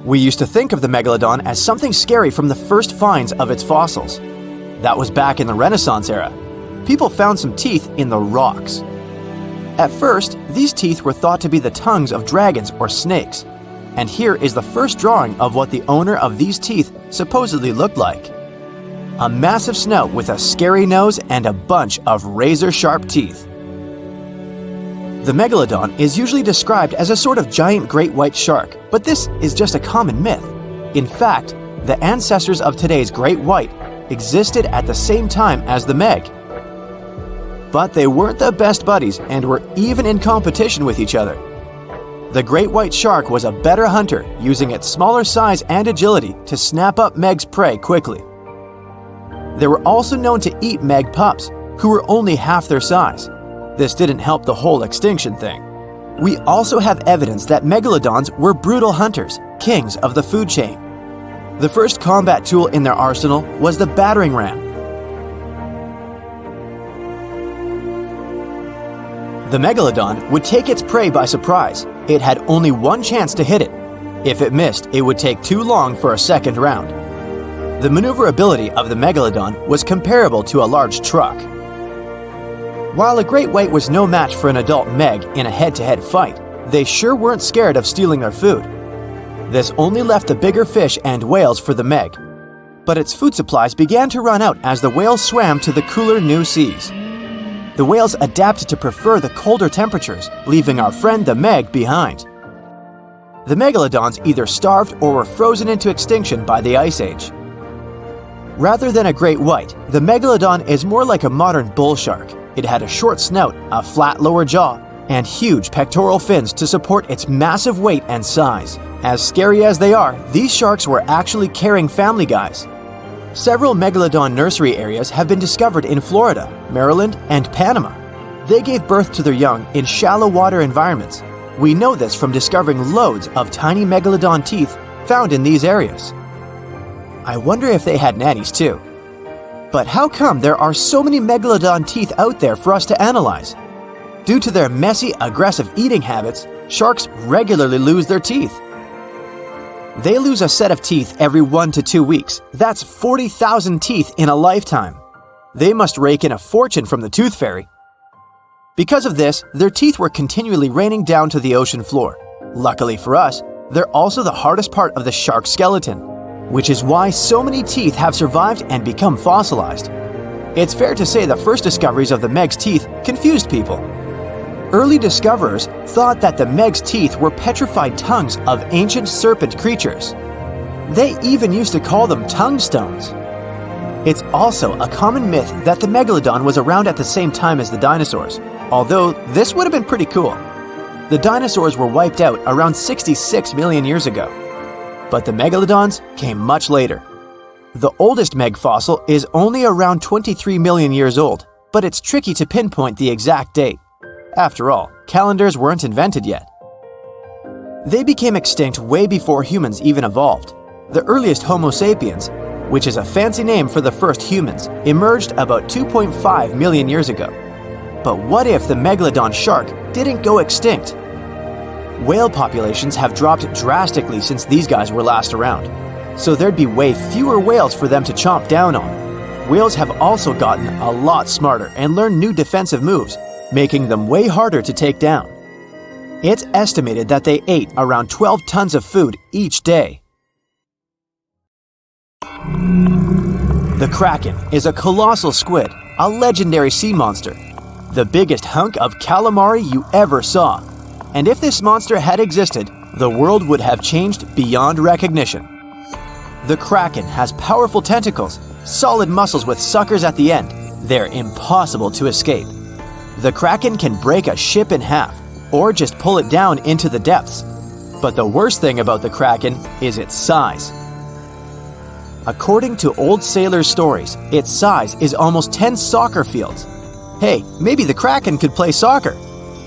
We used to think of the Megalodon as something scary from the first finds of its fossils. That was back in the Renaissance era. People found some teeth in the rocks. At first, these teeth were thought to be the tongues of dragons or snakes. And here is the first drawing of what the owner of these teeth supposedly looked like. A massive snout with a scary nose and a bunch of razor-sharp teeth. The Megalodon is usually described as a sort of giant great white shark, but this is just a common myth. In fact, the ancestors of today's great white existed at the same time as the Meg. But they weren't the best buddies and were even in competition with each other. The great white shark was a better hunter, using its smaller size and agility to snap up Meg's prey quickly. They were also known to eat Meg pups, who were only half their size. This didn't help the whole extinction thing. We also have evidence that Megalodons were brutal hunters, kings of the food chain. The first combat tool in their arsenal was the battering ram. The Megalodon would take its prey by surprise. It had only one chance to hit it. If it missed, it would take too long for a second round. The maneuverability of the Megalodon was comparable to a large truck. While a great white was no match for an adult Meg in a head-to-head fight, they sure weren't scared of stealing their food. This only left the bigger fish and whales for the Meg. But its food supplies began to run out as the whales swam to the cooler new seas. The whales adapted to prefer the colder temperatures, leaving our friend the Meg behind. The Megalodons either starved or were frozen into extinction by the Ice Age. Rather than a great white, the Megalodon is more like a modern bull shark. It had a short snout, a flat lower jaw, and huge pectoral fins to support its massive weight and size. As scary as they are, these sharks were actually caring family guys. Several Megalodon nursery areas have been discovered in Florida, Maryland, and Panama. They gave birth to their young in shallow water environments. We know this from discovering loads of tiny Megalodon teeth found in these areas. I wonder if they had nannies too. But how come there are so many Megalodon teeth out there for us to analyze? Due to their messy, aggressive eating habits, sharks regularly lose their teeth. They lose a set of teeth every 1 to 2 weeks. That's 40,000 teeth in a lifetime. They must rake in a fortune from the tooth fairy. Because of this, their teeth were continually raining down to the ocean floor. Luckily for us, they're also the hardest part of the shark skeleton, which is why so many teeth have survived and become fossilized. It's fair to say the first discoveries of the Meg's teeth confused people. Early discoverers thought that the Meg's teeth were petrified tongues of ancient serpent creatures. They even used to call them tongue stones. It's also a common myth that the Megalodon was around at the same time as the dinosaurs, although this would have been pretty cool. The dinosaurs were wiped out around 66 million years ago, but the Megalodons came much later. The oldest Meg fossil is only around 23 million years old, but it's tricky to pinpoint the exact date. After all, calendars weren't invented yet. They became extinct way before humans even evolved. The earliest Homo sapiens, which is a fancy name for the first humans, emerged about 2.5 million years ago. But what if the Megalodon shark didn't go extinct? Whale populations have dropped drastically since these guys were last around, so there'd be way fewer whales for them to chomp down on. Whales have also gotten a lot smarter and learned new defensive moves, making them way harder to take down. It's estimated that they ate around 12 tons of food each day. The Kraken is a colossal squid, a legendary sea monster, the biggest hunk of calamari you ever saw. And if this monster had existed, the world would have changed beyond recognition. The Kraken has powerful tentacles, solid muscles with suckers at the end. They're impossible to escape. The Kraken can break a ship in half, or just pull it down into the depths. But the worst thing about the Kraken is its size. According to old sailors' stories, its size is almost 10 soccer fields. Hey, maybe the Kraken could play soccer.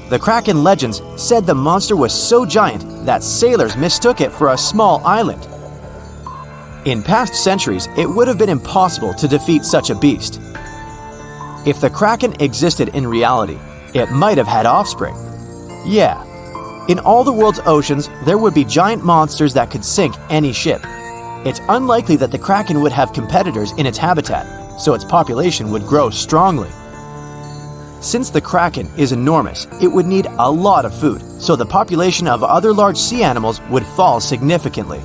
The Kraken legends said the monster was so giant that sailors mistook it for a small island. In past centuries, it would have been impossible to defeat such a beast. If the Kraken existed in reality, it might have had offspring. Yeah. In all the world's oceans, there would be giant monsters that could sink any ship. It's unlikely that the Kraken would have competitors in its habitat, so its population would grow strongly. Since the Kraken is enormous, it would need a lot of food, so the population of other large sea animals would fall significantly.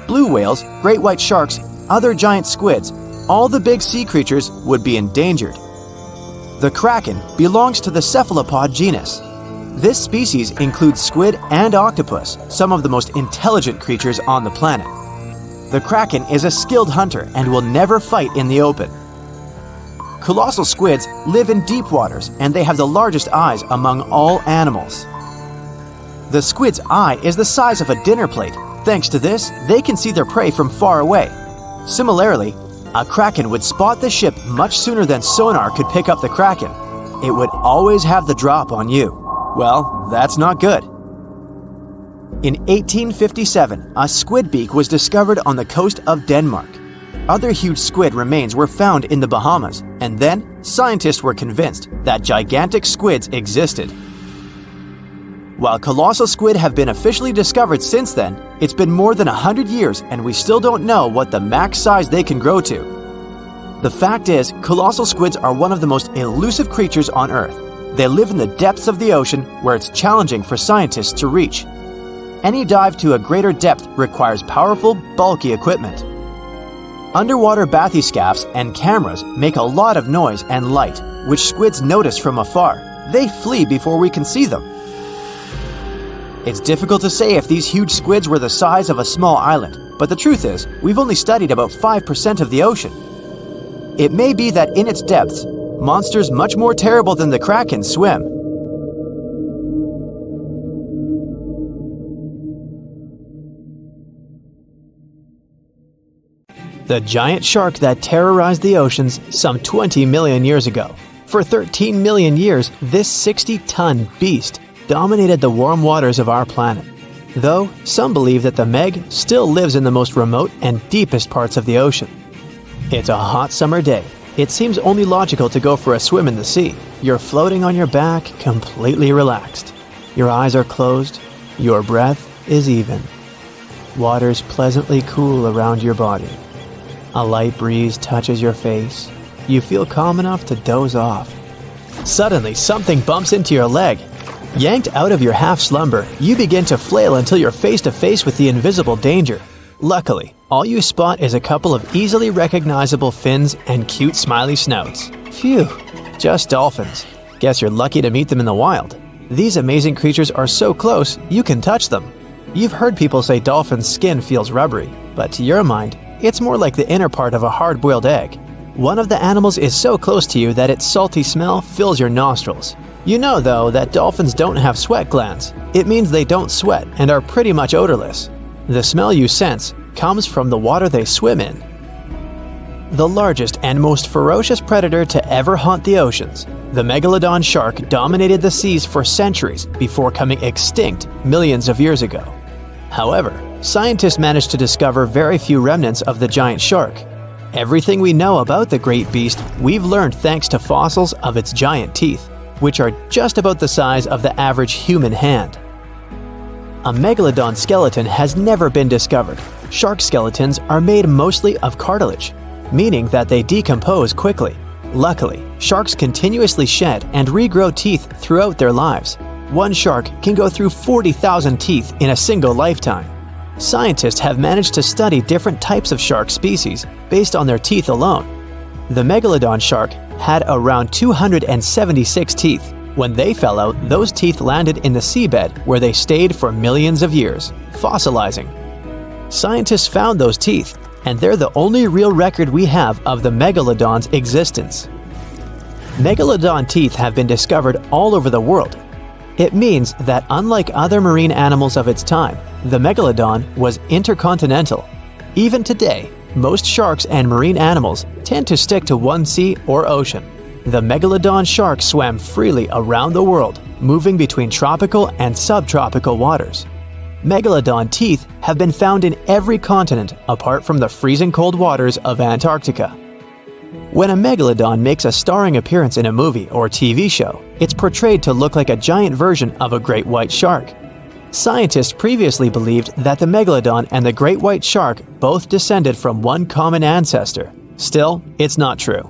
Blue whales, great white sharks, other giant squids, all the big sea creatures would be endangered. The Kraken belongs to the cephalopod genus. This species includes squid and octopus, some of the most intelligent creatures on the planet. The Kraken is a skilled hunter and will never fight in the open. Colossal squids live in deep waters, and they have the largest eyes among all animals. The squid's eye is the size of a dinner plate. Thanks to this, they can see their prey from far away. Similarly, a Kraken would spot the ship much sooner than sonar could pick up the Kraken. It would always have the drop on you. Well, that's not good. In 1857, a squid beak was discovered on the coast of Denmark. Other huge squid remains were found in the Bahamas, and then scientists were convinced that gigantic squids existed. While colossal squid have been officially discovered since then, it's been more than 100 years and we still don't know what the max size they can grow to. The fact is, colossal squids are one of the most elusive creatures on Earth. They live in the depths of the ocean where it's challenging for scientists to reach. Any dive to a greater depth requires powerful, bulky equipment. Underwater bathyscaphs and cameras make a lot of noise and light, which squids notice from afar. They flee before we can see them. It's difficult to say if these huge squids were the size of a small island, but the truth is, we've only studied about 5% of the ocean. It may be that in its depths, monsters much more terrible than the Kraken swim. The giant shark that terrorized the oceans some 20 million years ago. For 13 million years, this 60-ton beast dominated the warm waters of our planet. Though, some believe that the Meg still lives in the most remote and deepest parts of the ocean. It's a hot summer day. It seems only logical to go for a swim in the sea. You're floating on your back, completely relaxed. Your eyes are closed. Your breath is even. Water's pleasantly cool around your body. A light breeze touches your face. You feel calm enough to doze off. Suddenly, something bumps into your leg. Yanked out of your half-slumber, you begin to flail until you're face-to-face with the invisible danger. Luckily, all you spot is a couple of easily recognizable fins and cute smiley snouts. Phew, just dolphins. Guess you're lucky to meet them in the wild. These amazing creatures are so close, you can touch them. You've heard people say dolphins' skin feels rubbery, but to your mind, it's more like the inner part of a hard-boiled egg. One of the animals is so close to you that its salty smell fills your nostrils. You know, though, that dolphins don't have sweat glands. It means they don't sweat and are pretty much odorless. The smell you sense comes from the water they swim in. The largest and most ferocious predator to ever haunt the oceans, the Megalodon shark dominated the seas for centuries before coming extinct millions of years ago. However, scientists managed to discover very few remnants of the giant shark. Everything we know about the great beast we've learned thanks to fossils of its giant teeth, which are just about the size of the average human hand. a megalodon skeleton has never been discovered. Shark skeletons are made mostly of cartilage, meaning that they decompose quickly. Luckily, sharks continuously shed and regrow teeth throughout their lives. One shark can go through 40,000 teeth in a single lifetime. Scientists have managed to study different types of shark species based on their teeth alone. The megalodon shark had around 276 teeth. When they fell out, those teeth landed in the seabed where they stayed for millions of years, fossilizing. Scientists found those teeth, and they're the only real record we have of the megalodon's existence. Megalodon teeth have been discovered all over the world. It means that unlike other marine animals of its time, the megalodon was intercontinental. Even today, most sharks and marine animals tend to stick to one sea or ocean. The megalodon shark swam freely around the world, moving between tropical and subtropical waters. Megalodon teeth have been found in every continent apart from the freezing cold waters of Antarctica. When a megalodon makes a starring appearance in a movie or TV show, it's portrayed to look like a giant version of a great white shark. Scientists previously believed that the megalodon and the great white shark both descended from one common ancestor. Still, it's not true.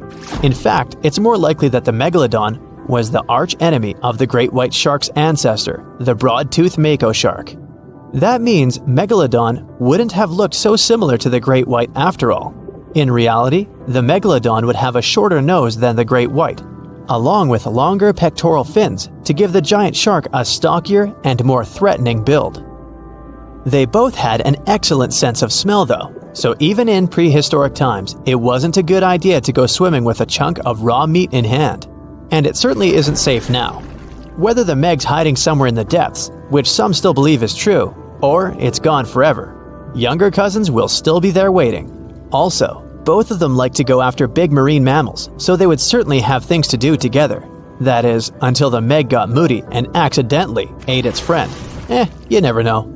In fact, it's more likely that the megalodon was the arch-enemy of the great white shark's ancestor, the broad-toothed mako shark. That means Megalodon wouldn't have looked so similar to the great white after all. In reality, the Megalodon would have a shorter nose than the great white, along with longer pectoral fins to give the giant shark a stockier and more threatening build. They both had an excellent sense of smell though, so even in prehistoric times, it wasn't a good idea to go swimming with a chunk of raw meat in hand. And it certainly isn't safe now. Whether the Meg's hiding somewhere in the depths, which some still believe is true, or it's gone forever, younger cousins will still be there waiting. Also, both of them like to go after big marine mammals, so they would certainly have things to do together. That is, until the Meg got moody and accidentally ate its friend. You never know.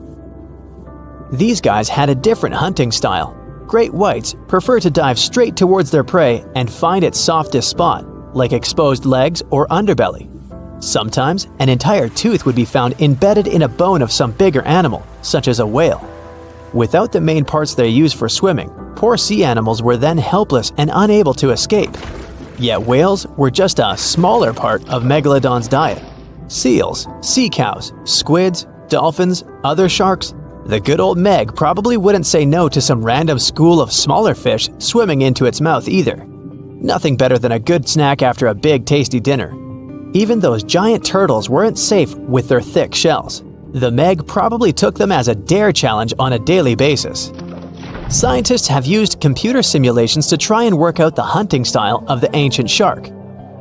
These guys had a different hunting style. Great whites prefer to dive straight towards their prey and find its softest spot, like exposed legs or underbelly. Sometimes, an entire tooth would be found embedded in a bone of some bigger animal, such as a whale. Without the main parts they use for swimming, poor sea animals were then helpless and unable to escape. Yet whales were just a smaller part of Megalodon's diet. Seals, sea cows, squids, dolphins, other sharks. The good old Meg probably wouldn't say no to some random school of smaller fish swimming into its mouth either. Nothing better than a good snack after a big tasty dinner. Even those giant turtles weren't safe with their thick shells. The Meg probably took them as a dare challenge on a daily basis. Scientists have used computer simulations to try and work out the hunting style of the ancient shark.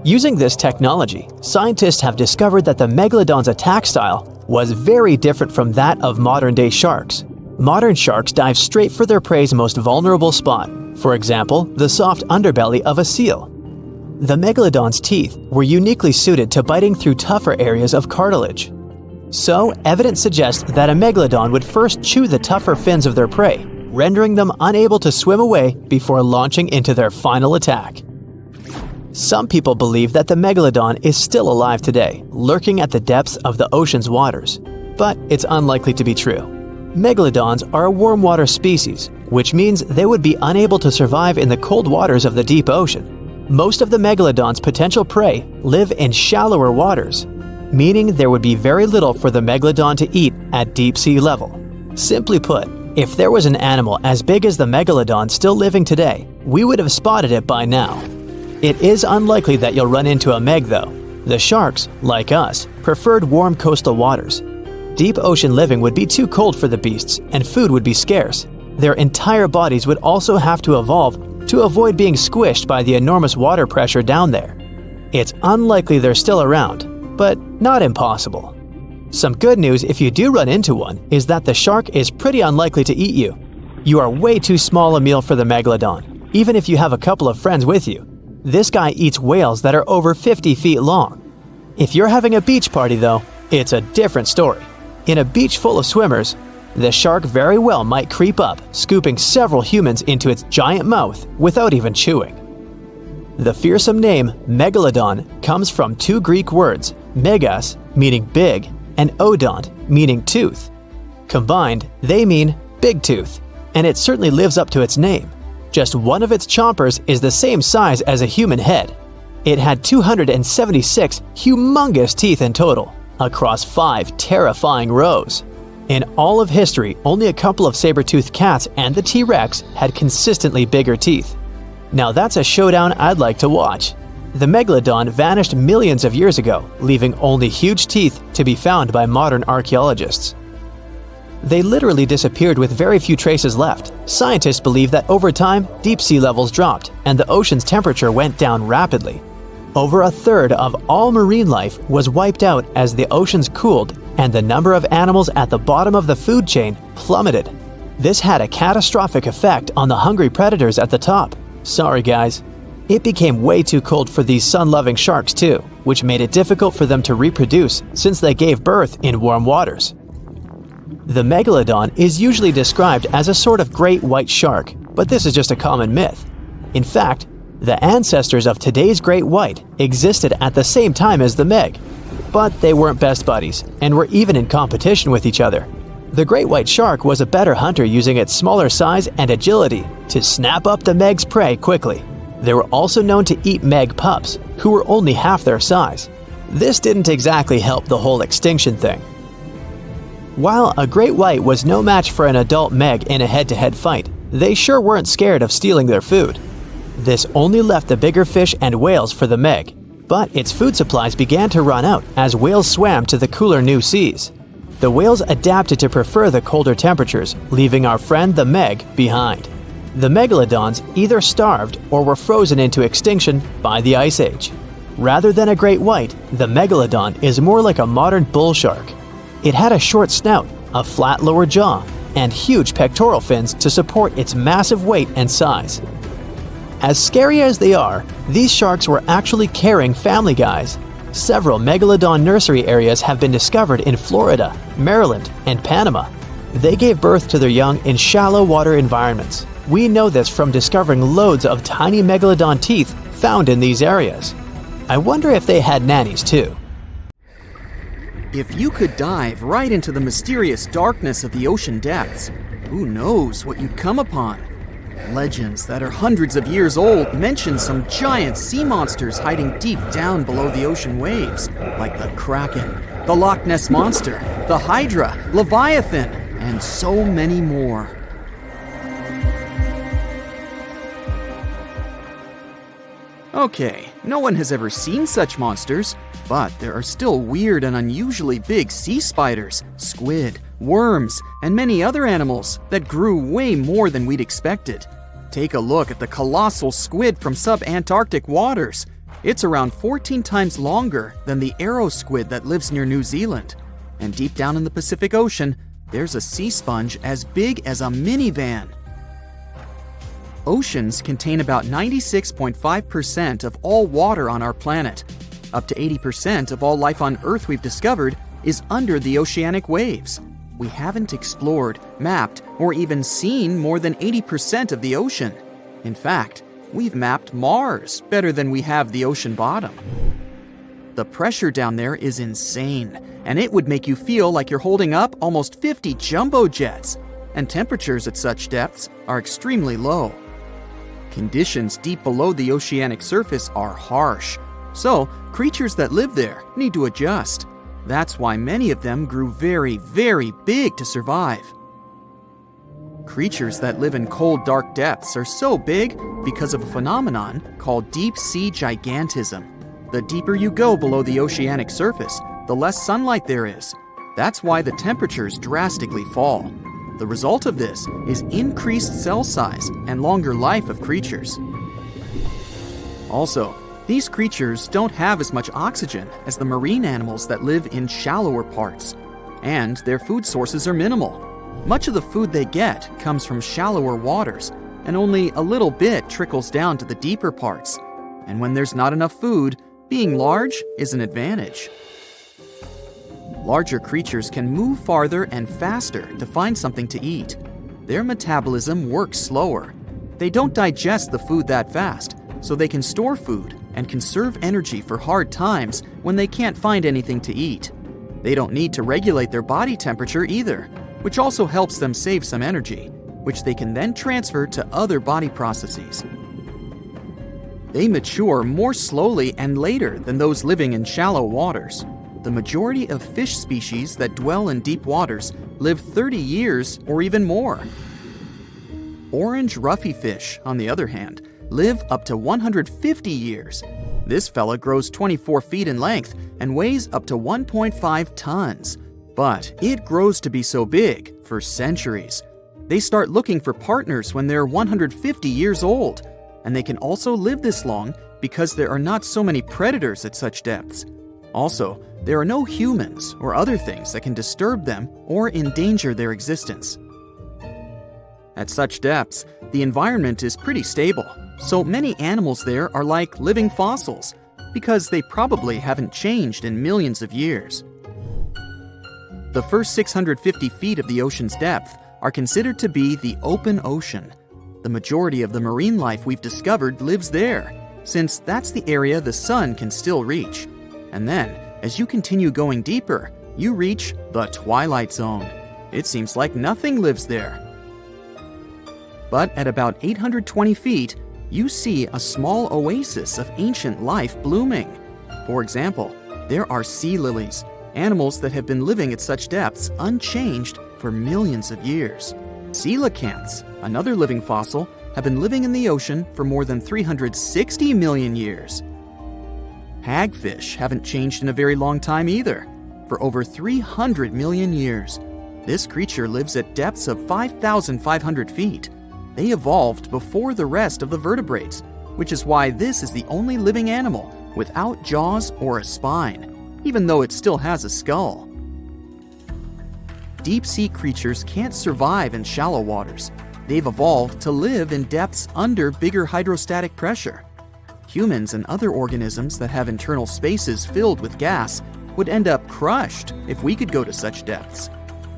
Using this technology, scientists have discovered that the Megalodon's attack style was very different from that of modern-day sharks. Modern sharks dive straight for their prey's most vulnerable spot, for example, the soft underbelly of a seal. The Megalodon's teeth were uniquely suited to biting through tougher areas of cartilage. So, evidence suggests that a Megalodon would first chew the tougher fins of their prey, rendering them unable to swim away before launching into their final attack. Some people believe that the Megalodon is still alive today, lurking at the depths of the ocean's waters, but it's unlikely to be true. Megalodons are a warm water species, which means they would be unable to survive in the cold waters of the deep ocean. Most of the Megalodon's potential prey live in shallower waters, meaning there would be very little for the Megalodon to eat at deep sea level. Simply put, if there was an animal as big as the Megalodon still living today, we would have spotted it by now. It is unlikely that you'll run into a Meg though. The sharks, like us, preferred warm coastal waters. Deep ocean living would be too cold for the beasts, and food would be scarce. Their entire bodies would also have to evolve to avoid being squished by the enormous water pressure down there. It's unlikely they're still around, but not impossible. Some good news if you do run into one is that the shark is pretty unlikely to eat you. You are way too small a meal for the Megalodon, even if you have a couple of friends with you. This guy eats whales that are over 50 feet long. If you're having a beach party though, it's a different story. In a beach full of swimmers, the shark very well might creep up, scooping several humans into its giant mouth without even chewing. The fearsome name Megalodon comes from two Greek words, megas, meaning big, and odont, meaning tooth. Combined, they mean big tooth, and it certainly lives up to its name. Just one of its chompers is the same size as a human head. It had 276 humongous teeth in total, across 5 terrifying rows. In all of history, only a couple of saber-toothed cats and the T-Rex had consistently bigger teeth. Now that's a showdown I'd like to watch. The Megalodon vanished millions of years ago, leaving only huge teeth to be found by modern archaeologists. They literally disappeared with very few traces left. Scientists believe that over time, deep sea levels dropped and the ocean's temperature went down rapidly. Over a third of all marine life was wiped out as the oceans cooled and the number of animals at the bottom of the food chain plummeted. This had a catastrophic effect on the hungry predators at the top. Sorry guys. It became way too cold for these sun-loving sharks too, which made it difficult for them to reproduce since they gave birth in warm waters. The Megalodon is usually described as a sort of great white shark, but this is just a common myth. In fact, the ancestors of today's great white existed at the same time as the Meg, but they weren't best buddies and were even in competition with each other. The great white shark was a better hunter using its smaller size and agility to snap up the Meg's prey quickly. They were also known to eat Meg pups, who were only half their size. This didn't exactly help the whole extinction thing. While a great white was no match for an adult Meg in a head-to-head fight, they sure weren't scared of stealing their food. This only left the bigger fish and whales for the Meg, but its food supplies began to run out as whales swam to the cooler new seas. The whales adapted to prefer the colder temperatures, leaving our friend the Meg behind. The Megalodons either starved or were frozen into extinction by the Ice Age. Rather than a great white, the Megalodon is more like a modern bull shark. It had a short snout, a flat lower jaw, and huge pectoral fins to support its massive weight and size. As scary as they are, these sharks were actually caring family guys. Several Megalodon nursery areas have been discovered in Florida, Maryland, and Panama. They gave birth to their young in shallow water environments. We know this from discovering loads of tiny Megalodon teeth found in these areas. I wonder if they had nannies too. If you could dive right into the mysterious darkness of the ocean depths, who knows what you'd come upon? Legends that are hundreds of years old mention some giant sea monsters hiding deep down below the ocean waves, like the Kraken, the Loch Ness Monster, the Hydra, Leviathan, and so many more. Okay, no one has ever seen such monsters, but there are still weird and unusually big sea spiders, squid, worms, and many other animals that grew way more than we'd expected. Take a look at the colossal squid from sub-Antarctic waters. It's around 14 times longer than the arrow squid that lives near New Zealand. And deep down in the Pacific Ocean, there's a sea sponge as big as a minivan. Oceans contain about 96.5% of all water on our planet. Up to 80% of all life on Earth we've discovered is under the oceanic waves. We haven't explored, mapped, or even seen more than 80% of the ocean. In fact, we've mapped Mars better than we have the ocean bottom. The pressure down there is insane, and it would make you feel like you're holding up almost 50 jumbo jets. And temperatures at such depths are extremely low. Conditions deep below the oceanic surface are harsh, so creatures that live there need to adjust. That's why many of them grew very, very big to survive. Creatures that live in cold, dark depths are so big because of a phenomenon called deep sea gigantism. The deeper you go below the oceanic surface, the less sunlight there is. That's why the temperatures drastically fall. The result of this is increased cell size and longer life of creatures. Also, these creatures don't have as much oxygen as the marine animals that live in shallower parts, and their food sources are minimal. Much of the food they get comes from shallower waters, and only a little bit trickles down to the deeper parts. And when there's not enough food, being large is an advantage. Larger creatures can move farther and faster to find something to eat. Their metabolism works slower. They don't digest the food that fast, so they can store food and conserve energy for hard times when they can't find anything to eat. They don't need to regulate their body temperature either. which also helps them save some energy, which they can then transfer to other body processes. They mature more slowly and later than those living in shallow waters. The majority of fish species that dwell in deep waters live 30 years or even more. Orange roughy fish, on the other hand, live up to 150 years. This fella grows 24 feet in length and weighs up to 1.5 tons. But it grows to be so big for centuries. They start looking for partners when they're 150 years old, and they can also live this long because there are not so many predators at such depths. Also, there are no humans or other things that can disturb them or endanger their existence. At such depths, the environment is pretty stable, so many animals there are like living fossils, because they probably haven't changed in millions of years. The first 650 feet of the ocean's depth are considered to be the open ocean. The majority of the marine life we've discovered lives there, since that's the area the sun can still reach. And then, as you continue going deeper, you reach the twilight zone. It seems like nothing lives there. But at about 820 feet, you see a small oasis of ancient life blooming. For example, there are sea lilies, animals that have been living at such depths unchanged for millions of years. Coelacanths, another living fossil, have been living in the ocean for more than 360 million years. Hagfish haven't changed in a very long time either, for over 300 million years. This creature lives at depths of 5,500 feet. They evolved before the rest of the vertebrates, which is why this is the only living animal without jaws or a spine, even though it still has a skull. Deep-sea creatures can't survive in shallow waters. They've evolved to live in depths under bigger hydrostatic pressure. Humans and other organisms that have internal spaces filled with gas would end up crushed if we could go to such depths.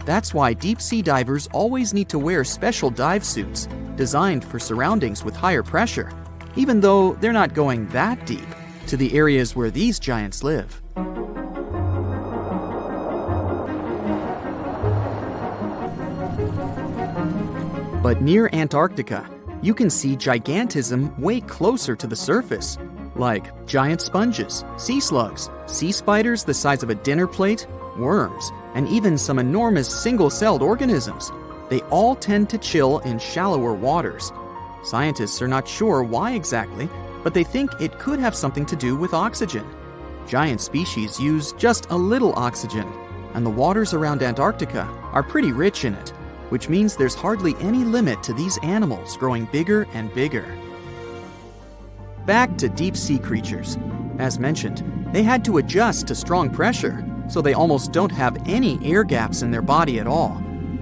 That's why deep-sea divers always need to wear special dive suits designed for surroundings with higher pressure, even though they're not going that deep to the areas where these giants live. But near Antarctica, you can see gigantism way closer to the surface, like giant sponges, sea slugs, sea spiders the size of a dinner plate, worms, and even some enormous single-celled organisms. They all tend to chill in shallower waters. Scientists are not sure why exactly, but they think it could have something to do with oxygen. Giant species use just a little oxygen, and the waters around Antarctica are pretty rich in it, which means there's hardly any limit to these animals growing bigger and bigger. Back to deep-sea creatures. As mentioned, they had to adjust to strong pressure, so they almost don't have any air gaps in their body at all.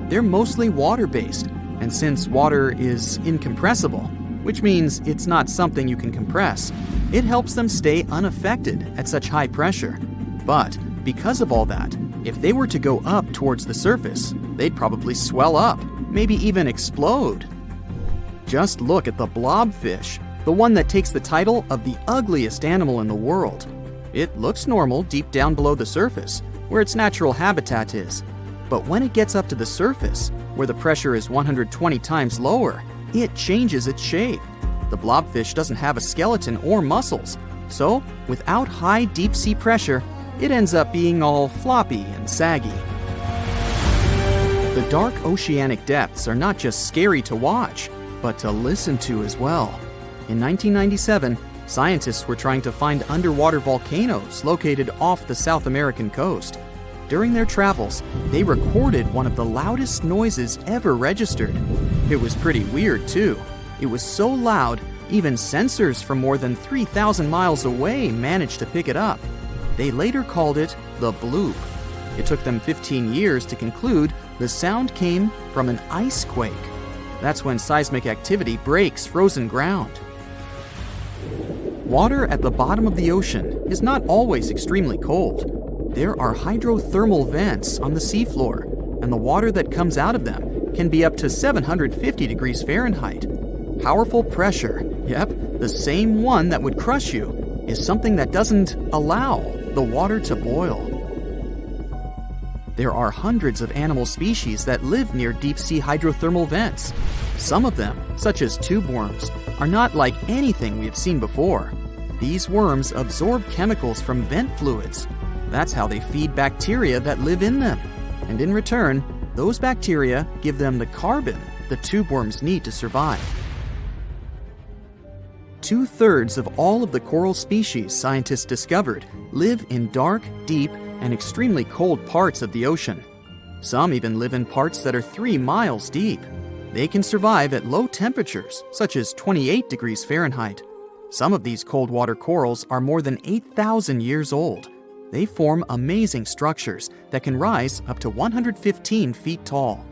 They're mostly water-based, and since water is incompressible, which means it's not something you can compress, it helps them stay unaffected at such high pressure. But because of all that, if they were to go up towards the surface, they'd probably swell up, maybe even explode. Just look at the blobfish, the one that takes the title of the ugliest animal in the world. It looks normal deep down below the surface, where its natural habitat is. But when it gets up to the surface, where the pressure is 120 times lower, it changes its shape. The blobfish doesn't have a skeleton or muscles, so without high deep-sea pressure, it ends up being all floppy and saggy. The dark oceanic depths are not just scary to watch, but to listen to as well. In 1997, scientists were trying to find underwater volcanoes located off the South American coast. During their travels, they recorded one of the loudest noises ever registered. It was pretty weird, too. It was so loud, even sensors from more than 3,000 miles away managed to pick it up. They later called it the bloop. It took them 15 years to conclude the sound came from an ice quake. That's when seismic activity breaks frozen ground. Water at the bottom of the ocean is not always extremely cold. There are hydrothermal vents on the seafloor, and the water that comes out of them can be up to 750 degrees Fahrenheit. Powerful pressure, yep, the same one that would crush you, is something that doesn't allow the water to boil. There are hundreds of animal species that live near deep-sea hydrothermal vents. Some of them, such as tube worms, are not like anything we have seen before. These worms absorb chemicals from vent fluids. That's how they feed bacteria that live in them. And in return, those bacteria give them the carbon the tube worms need to survive. 2/3 of all of the coral species scientists discovered live in dark, deep, and extremely cold parts of the ocean. Some even live in parts that are 3 miles deep. They can survive at low temperatures, such as 28 degrees Fahrenheit. Some of these cold water corals are more than 8,000 years old. They form amazing structures that can rise up to 115 feet tall.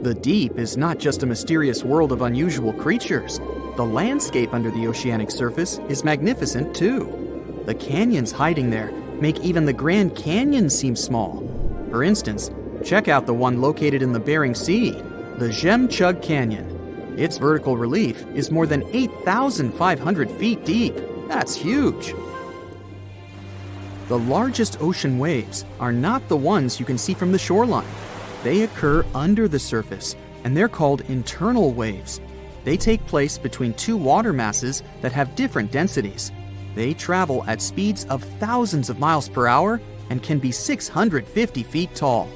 The deep is not just a mysterious world of unusual creatures. The landscape under the oceanic surface is magnificent too. The canyons hiding there make even the Grand Canyon seem small. For instance, check out the one located in the Bering Sea, the Chug Canyon. Its vertical relief is more than 8,500 feet deep. That's huge. The largest ocean waves are not the ones you can see from the shoreline. They occur under the surface, and they're called internal waves. They take place between two water masses that have different densities. They travel at speeds of thousands of miles per hour and can be 650 feet tall.